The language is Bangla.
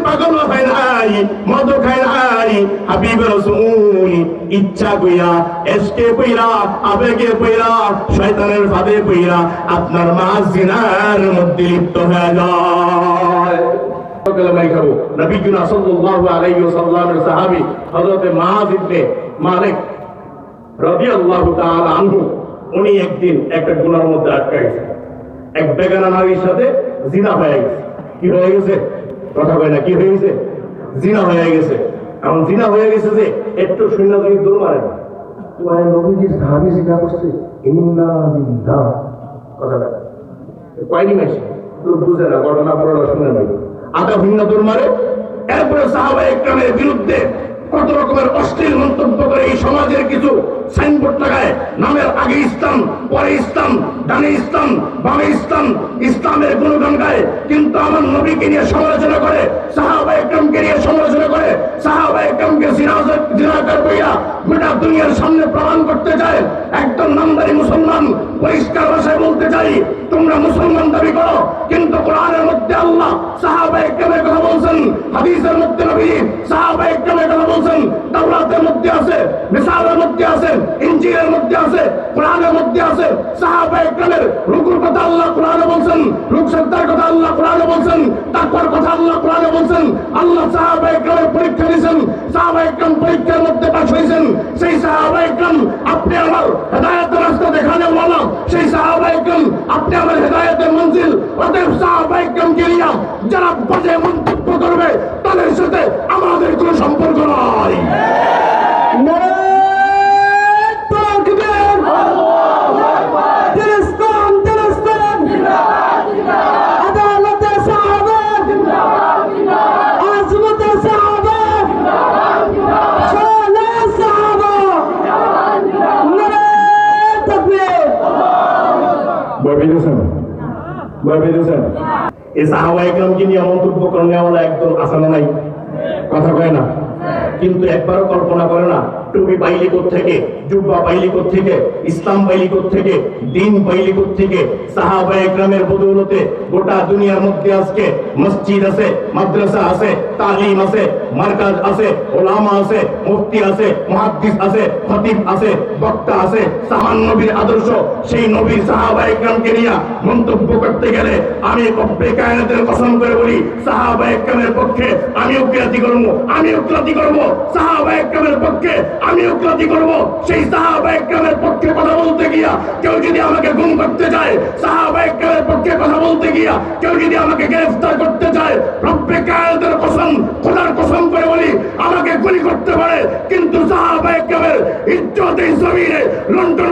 পাগল হয় নাই, মদ খায় নাই, হাবিব রাসূল ইচ্ছা কইরা, এসকে কইরা, আবেগে কইরা, শয়তানের ফাঁদে কইরা আপনার মা জিনার মধ্যে লিপ্ত হয়ে যায়। নবীনা সাল্লাল্লাহু আলাইহি ওয়াসাল্লামের সাহাবী হযরত মুআয ইবনে মালিক রাদিয়াল্লাহু তাআলা আনহু, উনি একদিন একটা গুনার মধ্যে আটকে গেছে। এক বেগানা নারীর সাথে জিনা হয়ে গেছে। কি হয়ে গেছে? কথা কয় না, কি হয়ে গেছে? জিনা হয়ে গেছে। এমন জিনা হয়ে গেছে যে একটু শূন্য যদি দৌড় মারে, তোমার নবীজির সাহাবী জিনা করছে, ইন্না লিল্লাহ কথাটা কয়নি মাসে তো বুঝে না, ঘটনা পড়া শুনে নাই, আধা ভিন্ন দৌড় মারে। এরপরে সাহাবায়ে কেরামের বিরুদ্ধে কত রকমের অশ্লীল মন্তব্য করে এই সমাজের কিছু সাইনবোর্ড লাগায়, নামের আগে ইসলাম, পরে ইসলাম, ডানে ইসলাম, বামে ইসলাম, ইসলামের গুণগান গায়, কিন্তু আমার নবীকে নিয়ে সমালোচনা করে, সাহাবায়ে কেরামকে নিয়ে সমালোচনা করে, সাহাবায়ে কেরামকে জিনাকার কইরা গোটা দুনিয়ার সামনে প্রমাণ করতে চায়। একদম নামদারি মুসলমান পরিষ্কার ভাষায় বলতে চাই, তোমরা মুসলমান দাবি করো, কিন্তু কোরআনের মধ্যে আল্লাহ সাহাবায়ে কেরামের কথা বলছেন, হাদিসের মধ্যে নবী সাহাবায়ে কেরামের কথা বলছেন, তাওরাতের মধ্যে আছে, মিসালের মধ্যে আছে, ইনজিলের মধ্যে আছে, কোরআনের মধ্যে আছে। সাহাবায়ে কেরামের রুকুর কথা আল্লাহ কোরআনে বলছেন, রুক সাজদার কথা আল্লাহ কোরআনে বলছেন, তাকওয়ার কথা আল্লাহ কোরআনে বলছেন। আল্লাহ সাহাবায়ে কেরামের পরীক্ষা দিয়েছেন, সাহাবায়ে কেরাম পরীক্ষার মধ্যে পাস হয়েছেন। সেই সাহাবায়ে কেরাম আপনি আমার হেদায়েতের রাস্তা দেখানো ওয়ালা, সেই সাহাবায়ে কেরাম আপনি আমার হেদায়েতের মঞ্জিল। অতএব সাহাবায়ে কেরামকে নিয়ে যারা বাজে মন্তব্য করবে তাদের সাথে আমাদের কোনো সম্পর্ক নাই। এই সাহাবায়ে কেরামকে নিয়ে মন্তব্য করলে একদম আসানা নাই, কথা কয় না, কিন্তু একবারও কল্পনা করে না টুপি পাইলি থেকে, জুব্বা পাইলি থেকে, ইসলাম পাইলি থেকে, দিন পাইলি থেকে। সাহাবায়ে কেরামের বদৌলতে গোটা দুনিয়ার মধ্যে আজকে মসজিদ আছে, মাদ্রাসা আছে, তালিম আছে, মার্কাজ আছে, ওলামা আছে, মুফতি আছে, মুহাদ্দিস আছে, খতিব আছে, বক্তা আছে। সাহান নবীর আদর্শ, সেই নবীর সাহাবায়ে কেরামকে নিয়ে মন্তব্য করতে গেলে আমি রব্বে কায়নাতের কসম করে বলি, সাহাবায়ে কেরামের পক্ষে আমি উকিলাতি করব, আমি উকিলাতি করব। সাহাবায়ে কেরামের পক্ষে আমি উকিলাতি করব। সেই সাহাবায়ে কেরামের পক্ষে কথা বলতে গিয়া কেউ যদি আমাকে গুম করতে চায়, সাহাবায়ে কেরামের পক্ষে কথা বলতে গিয়া কেউ যদি আমাকে গ্রেফতার করতে চায়, রব্বে কায়নাতের কসম, খোদার কসম করে বলি, আমাকে গুলি করতে পারে, কিন্তু সাহাবায়ে কেরামের ইজ্জত এই জমিনে লুণ্ঠন